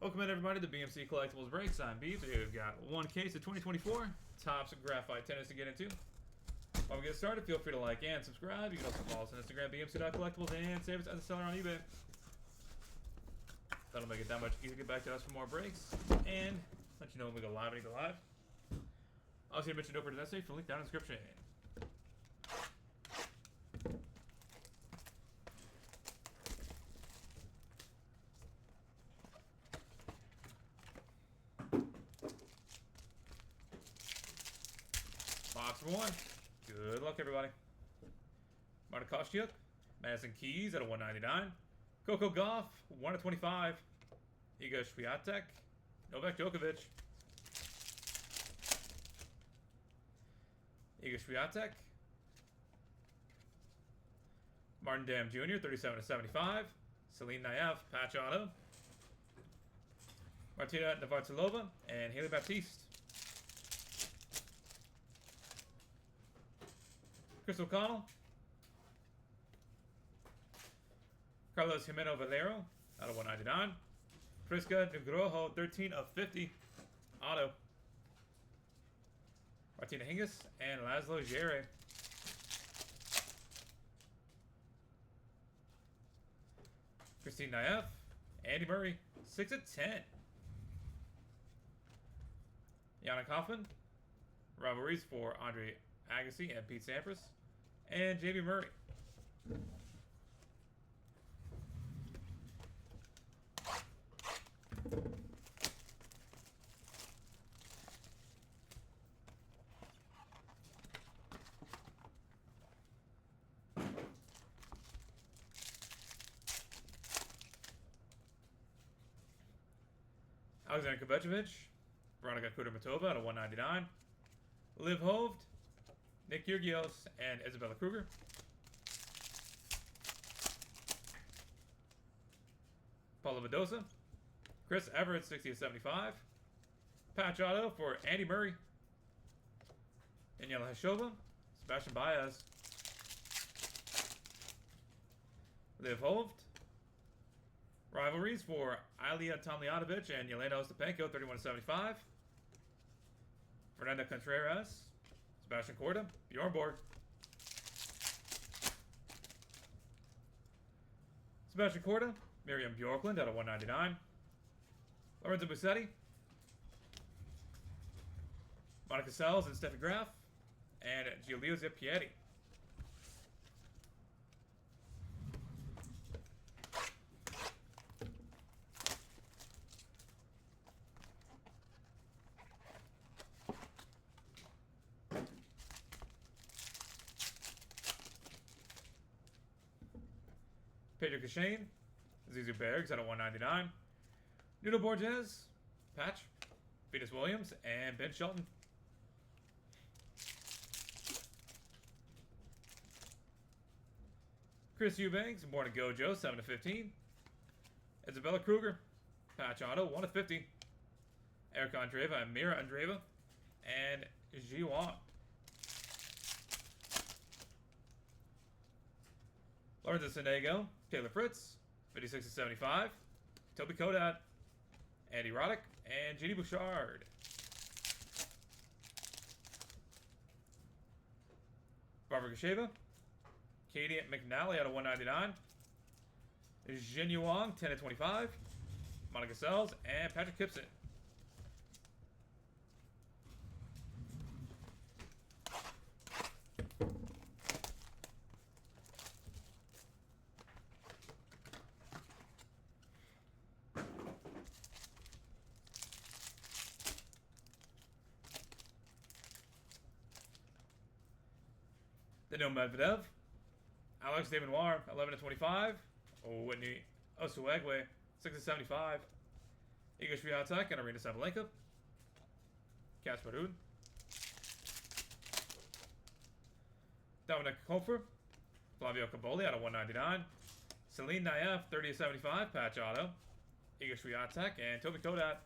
Welcome in everybody to BMC Collectibles Breaks. I'm Beef. We've got one case of 2024 Topps Graphite tennis to get into. While we get started, feel free to like and subscribe. You can also follow us on Instagram, bmc.collectibles, and save us as a seller on eBay. That'll make it that much easier to get back to us for more breaks and let you know when we go live and go live. Also, mention over to that stage for link down in the description. Box 1. Good luck, everybody. Martin Kostyuk, Madison Keys at a 199. Coco Gauff, 1 of 25. Iga Swiatek, Novak Djokovic. Iga Swiatek. Martin Dam Jr., 37 of 75. Celine Naev, patch auto. Martina Navratilova and Haley Baptiste. Chris O'Connell. Carlos Jimeno Valero out of 199. Prisca Nugroho, 13 of 50. Auto. Martina Hingis and Laszlo Djere. Christine Naev. Andy Murray, 6 of 10. Yannick Hoffman. Rivalries for Andre Agassi and Pete Sampras. And Jamie Murray. Alexander Kovacevic, Veronika Kudermetova at a 199. Liv Hoved, Nick Kyrgios, and Isabella Kruger. Paula Badosa, Chris Everett, 60 of 75. Patch auto for Andy Murray. Daniela Hashova, Sebastian Baez. Liv Hoved. Rivalries for Ilya Tomljanovic and Yelena Ostapenko, 31 of 75. Fernando Contreras, Sebastian Korda, Bjorn Borg. Sebastian Korda, Miriam Bjorklund out of 199. Lorenzo Musetti. Monica Seles and Steffi Graf. And Giulio Zippieri. Pedro Cachane, Zizou Bergs out of 199. Nuno Borges, patch, Venus Williams, and Ben Shelton. Chris Eubanks, Born to Gojo, 7 of 15. Isabella Kruger, patch auto, 1 of 50. Erica Andreeva and Mira Andreeva, and Ji Wang. Lorenzo Sonego, Taylor Fritz, 56 of 75. Toby Kodat, Andy Roddick, and J.D. Bouchard. Barbara Gasheva, Katie McNally out of 199. Jin Yuang, 10 of 25. Monica Seles, and Patrick Kipson. Daniil Medvedev, Alex Desmenoir, 11 of 25. Whitney Osuegwe, 6 of 75. Iga Swiatek and Arina Sabalenka. Casper Ruud. Dominic Hofer, Flavio Caboli out of 199. Celine Naev, 30 of 75, patch auto. Iga Swiatek and Toby Kodat.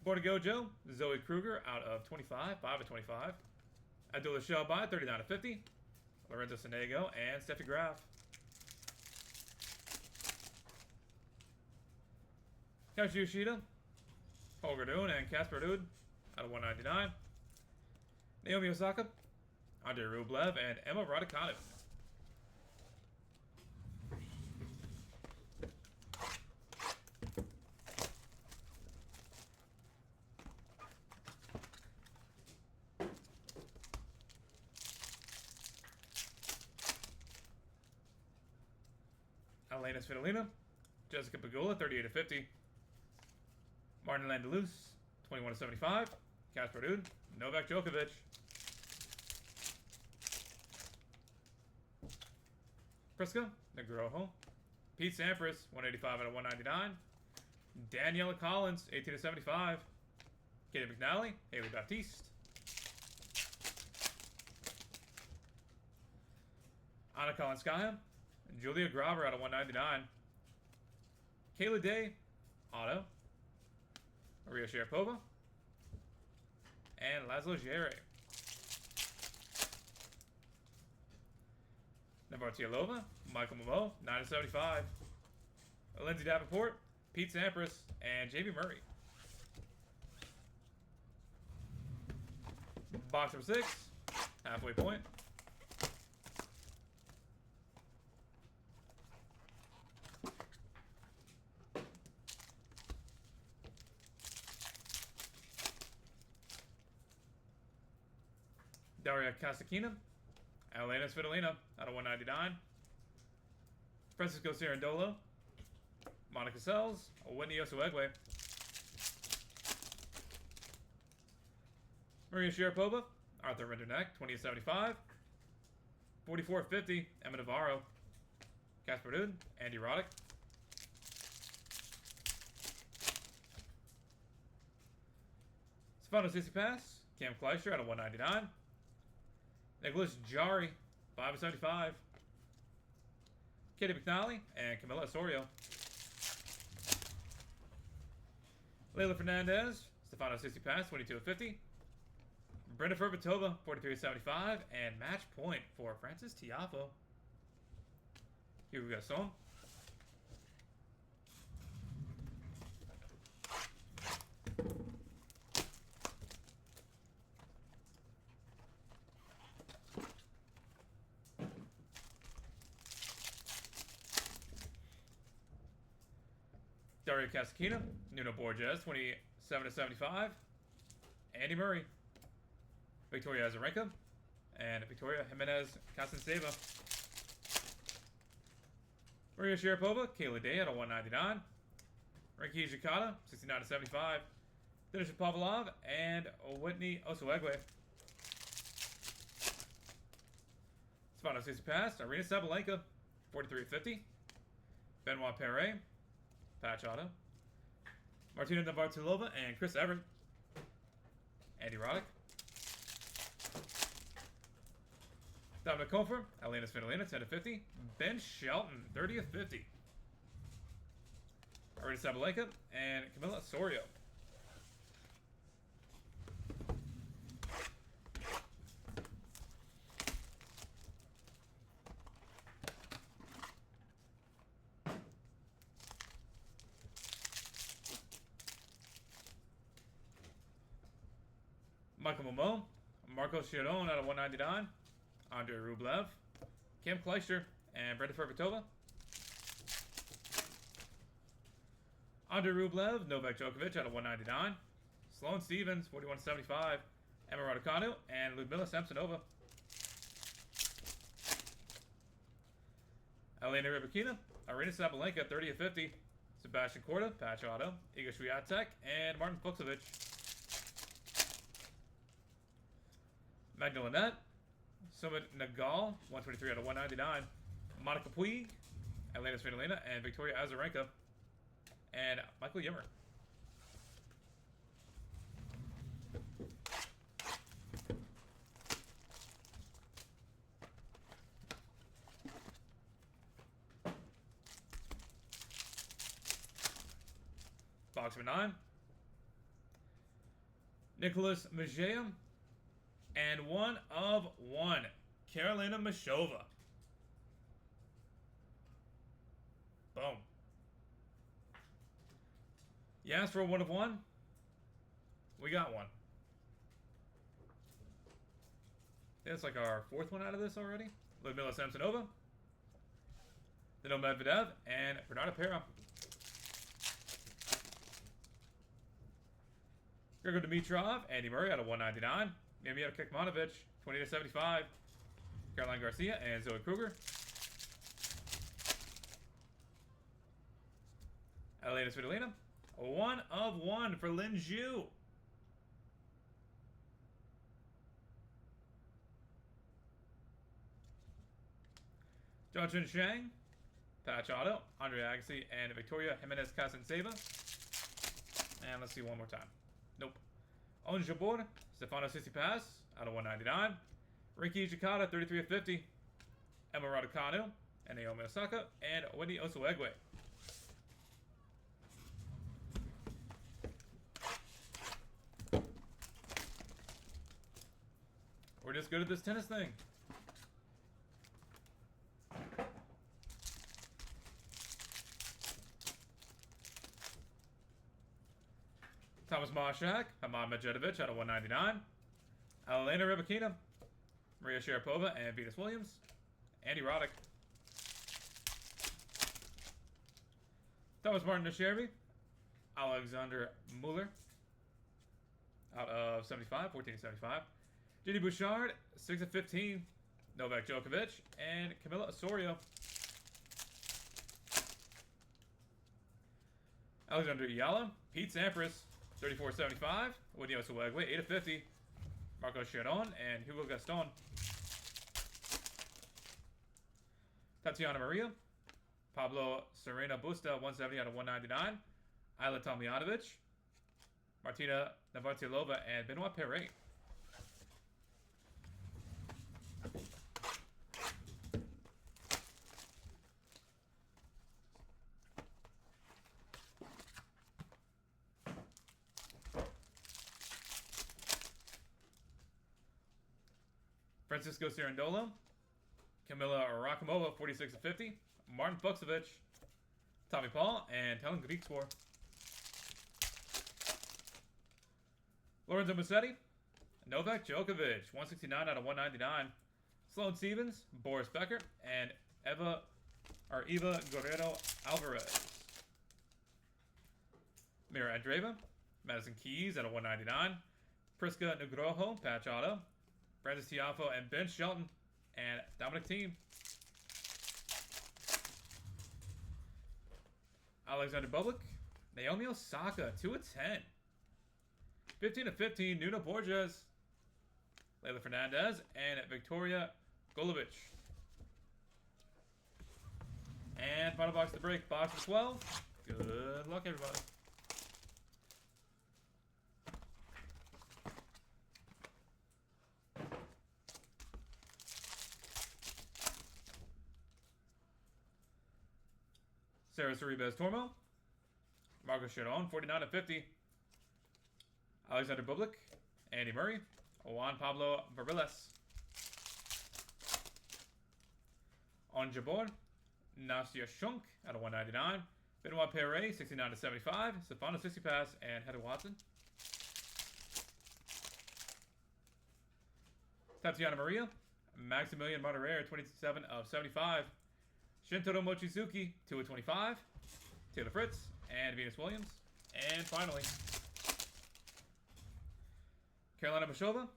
Born to Gojo, Zoe Kruger out of 25, 5 of 25. Abdullah Shelby, 39 of 50. Lorenzo Sonego and Steffi Graf. Kazushi Yoshida, Holger Dune, and Casper Ruud out of 199. Naomi Osaka, Andrei Rublev, and Emma Raducanu. Elena Svitolina, Jessica Pegula, 38/50. Martin Landelus, 21/75. Casper Ruud, Novak Djokovic. Priska, Negroho. Pete Sampras, 185 out of 199. Daniela Collins, 18/75. Katie McNally, Haley Baptiste. Anna Kolinskaya, Julia Graver out of 199. Kayla Day, auto. Maria Sharapova. And Laszlo Jere. Navratilova, Michael Momo, 9/75. Lindsay Davenport, Pete Sampras, and Jamie Murray. Box number 6, halfway point. Daria Kasatkina, Elena Svitolina out of 199. Francisco Cerundolo, Monica Sells, Whitney Osuegwe. Maria Sharapova, Arthur Rinderneck, 20/75. 44/50, Emma Navarro. Casper Ruud, Andy Roddick. Stefano Tsitsipas, Cam Kleister out of 199. Nicholas Jari, 5/75. Katie McNally and Camila Osorio. Leila Fernandez, Stefano Tsitsipas, 22/50. Brenda Ferbatova, 43/75. And match point for Francis Tiafoe. Here we go, Son. Daria Kasatkina, Nuno Borges, 27/75. Andy Murray, Victoria Azarenka, and Victoria Jimenez Casanseva. Maria Sharapova, Kayla Day out of 199. Rinky Jikata, 69/75. Denisha Pavlov, and Whitney Osuegwe. Stefano Tsitsipas, Arina Sabalenka, 43/50. Benoit Paire, patch auto. Martina Navratilova and Chris Everett. Andy Roddick. Dominic Kofer, Elena Svitolina, 10/50. Ben Shelton, 30/50. Arina Sabalenka and Camila Osorio. Michael Momo, Marco Chiron out of 199. Andrei Rublev, Cam Kleister, and Brenda Ferbatova. Andrei Rublev, Novak Djokovic out of 199. Sloane Stevens, 41/75. Emma Raducanu, and Ludmila Samsonova. Elena Rybakina, Arina Sabalenka, 30/50. Sebastian Korda, patch auto. Iga Swiatek, and Martin Fuchsovich. Magda Linette, Sumit Nagal, 123 out of 199. Monica Puig, Elena Svitolina, and Victoria Azarenka. And Michael Yimmer. Box number 9. Nicholas Majea. And 1/1, Carolina Mashova. Boom. You asked for a 1 of 1. We got one. That's like our 4th one out of this already. Ludmila Samsonova. Dino Medvedev and Bernardo Pera. Grigor Dimitrov, Andy Murray out of 199. Mimieta Kekmanovic, 20/75. Caroline Garcia and Zoe Kruger. Elena Svitolina. 1 of 1 for Lin Zhu. Johnson Shang, Patch Auto, Andre Agassi, and Victoria Jimenez Casanseva. And let's see one more time. Nope. On Jabor, Stefano Tsitsipas out of 199. Rinki Jikata, 33/50. Emma Raducanu, and Naomi Osaka, and Wendy Osuegwe. We're just good at this tennis thing. Thomas Moshak, Hamad Medjedovic out of 199. Elena Rybakina, Maria Sharapova, and Venus Williams. Andy Roddick. Thomas Martin Nesherby, Alexander Mueller out of 75, 14/75. J.D. Bouchard, 6/15. Novak Djokovic, and Camila Osorio. Alexander Iyala, Pete Sampras, 34/75. Wendy Osuegwe, 8/50. Marco Chiron and Hugo Gaston. Tatiana Maria, Pablo Serena Busta, 170 out of 199. Ayla Tomljanovic, Martina Navratilova, and Benoit Paire. Francisco Cerundolo, Camila Rakhimova, 46/50. Martin Fucsovic, Tommy Paul, and Helen Griekspoor. Lorenzo Musetti, Novak Djokovic, 169 out of 199. Sloane Stevens, Boris Becker, and Eva Guerrero Alvarez. Mira Andreeva, Madison Keys out of 199. Priska Nugroho, Patch Auto. Francis Tiafoe and Ben Shelton, and Dominic Thiem. Alexander Bublik, Naomi Osaka, 2/10. 15/15, Nuno Borges, Leyla Fernandez, and Victoria Golubic. And final box to break, box of 12. Good luck, everybody. Sarah Sorribes Tormo, Marco Chiron, 49/50. Alexander Bublik, Andy Murray, Juan Pablo Varillas. On Jabor, Nastia Shunk out of 199. Benoit Paire, 69/75. Stefano Tsitsipas and Heather Watson. Tatiana Maria, Maximilian Martirere, 27/75. Shintaro Mochizuki, 2/25. Taylor Fritz and Venus Williams. And finally, Carolina Muchova,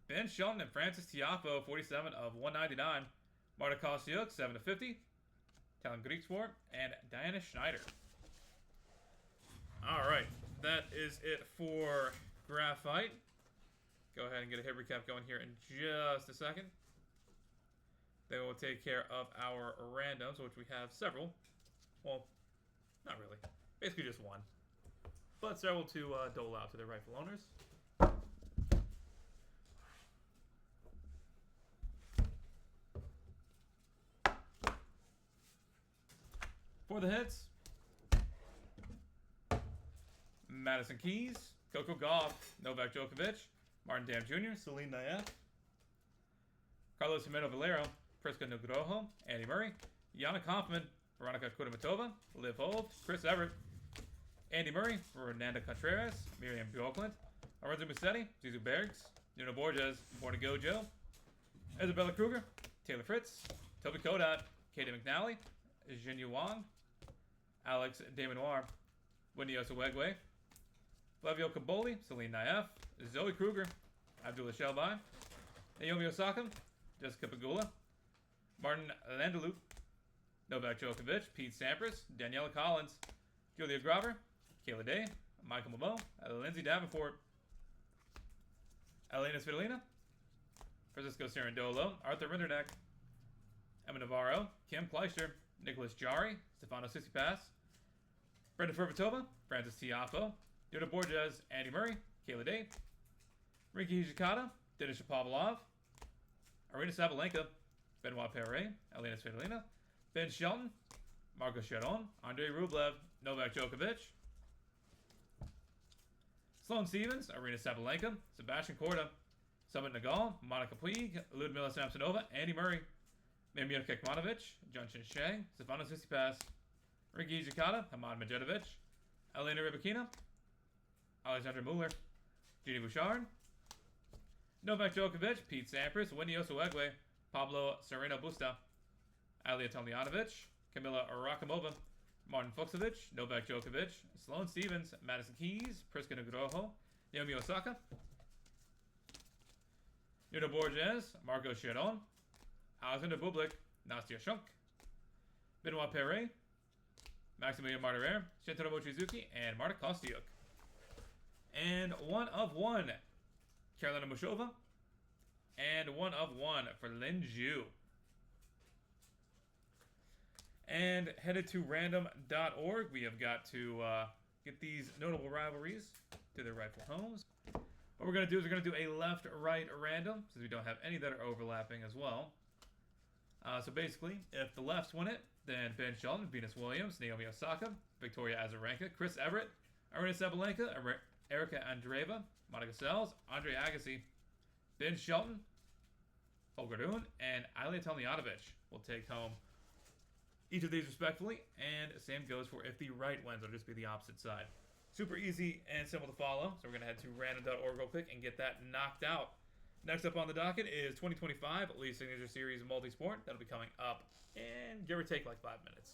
Ben Shelton and Francis Tiafoe, 47/199. Marta Kostyuk, 7/50. Talon Griekspoor and Diana Schneider. Alright, that is it for Graphite. Go ahead and get a hit recap going here in just a second. Then we'll take care of our randoms, which we have several. Well, not really. Basically just one. But several to dole out to their rightful owners. For the hits, Madison Keys, Coco Gauff, Novak Djokovic, Martin Dam Jr., Celine Naef, Carlos Jimeno Valero, Priska Nugroho, Andy Murray, Yana Kaufman, Veronica Kudermetova, Liv Hove, Chris Everett, Andy Murray, Fernando Contreras, Miriam Bjorklund, Lorenzo Musetti, Zizou Bergs, Nuno Borges, Borna Gojo, Isabella Kruger, Taylor Fritz, Toby Kodat, Katie McNally, Jinyu Wang, Alex Desmenoir, Wendy Osawegwe, Flavio Caboli, Celine Naef, Zoe Kruger, Abdullah Shelby, Naomi Osaka, Jessica Pagula, Martin Landalup, Novak Djokovic, Pete Sampras, Daniela Collins, Julia Graver, Kayla Day, Michael Momo, Lindsay Davenport, Elena Svitolina, Francisco Cerundolo, Arthur Rinderneck, Emma Navarro, Kim Kleister, Nicholas Jari, Stefano Tsitsipas, Brenda Fervatova, Francis Tiafo, Yoda Borges, Andy Murray, Kayla Day, Rinky Hijikata, Denis Shapovalov, Arena Sabalenka, Benoit Perret, Elena Svitolina, Ben Shelton, Marco Sharon, Andrei Rublev, Novak Djokovic, Sloane Stevens, Arena Sabalenka, Sebastian Korda, Summit Nagal, Monica Puig, Ludmila Samsonova, Andy Murray, Mamir Kekmanovic, Junshin Shea, Stefano Tsitsipas, Rinky Hijikata, Hamad Medjedovic, Elena Rybakina, Alexandra Mueller, Genie Bouchard, Novak Djokovic, Pete Sampras, Wendy Osawegwe, Pablo Sereno Busta, Alia Tomljanovic, Kamila Rakhimova, Martin Fuxovic, Novak Djokovic, Sloane Stevens, Madison Keys, Priska Nugroho, Naomi Osaka, Nuno Borges, Marco Chiron, Alexander Bublik, Nastia Shunk, Benoit Perret, Maximilian Martirer, Shintaro Mochizuki, and Marta Kostyuk. And 1 of 1, Carolina Mushova, and 1 of 1 for Lin Zhu. And headed to random.org, we have got to get these notable rivalries to their rightful homes. What we're going to do is we're going to do a left-right random, since we don't have any that are overlapping as well. So basically, if the lefts win it, then Ben Shelton, Venus Williams, Naomi Osaka, Victoria Azarenka, Chris Everett, Arina Sabalenka, Erica Andreeva, Monica Seles, Andre Agassi, Ben Shelton, Holger Rune, and Ilia Tomljanovic will take home each of these respectively, and same goes for if the right wins, it'll just be the opposite side. Super easy and simple to follow, so we're going to head to random.org real quick and get that knocked out. Next up on the docket is 2025 Elite Signature Series Multisport. That'll be coming up in, give or take, like 5 minutes.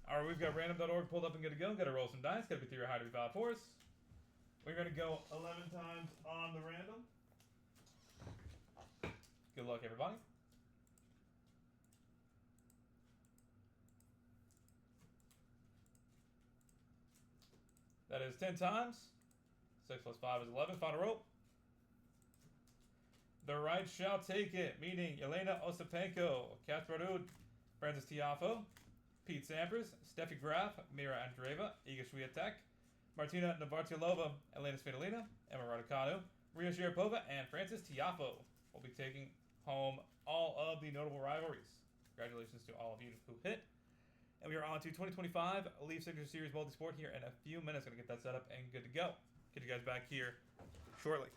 All right, we've got random.org pulled up and good to go. Got to roll some dice. Got to be 3 or higher to be valid for us. We're going to go 11 times on the random. Good luck, everybody. That is 10 times. 6 plus 5 is 11. Final roll. The right shall take it, meaning Elena Ostapenko, Kasper Ruud, Francis Tiafo, Pete Sampras, Steffi Graf, Mira Andreeva, Iga Swiatek, Martina Navratilova, Elena Svitolina, Emma Raducanu, Ria Sharapova, and Francis Tiafo will be taking home all of the notable rivalries. Congratulations to all of you who hit. And we are on to 2025 Leaf Signature Series Multisport here in a few minutes. Going to get that set up and good to go. Get you guys back here shortly.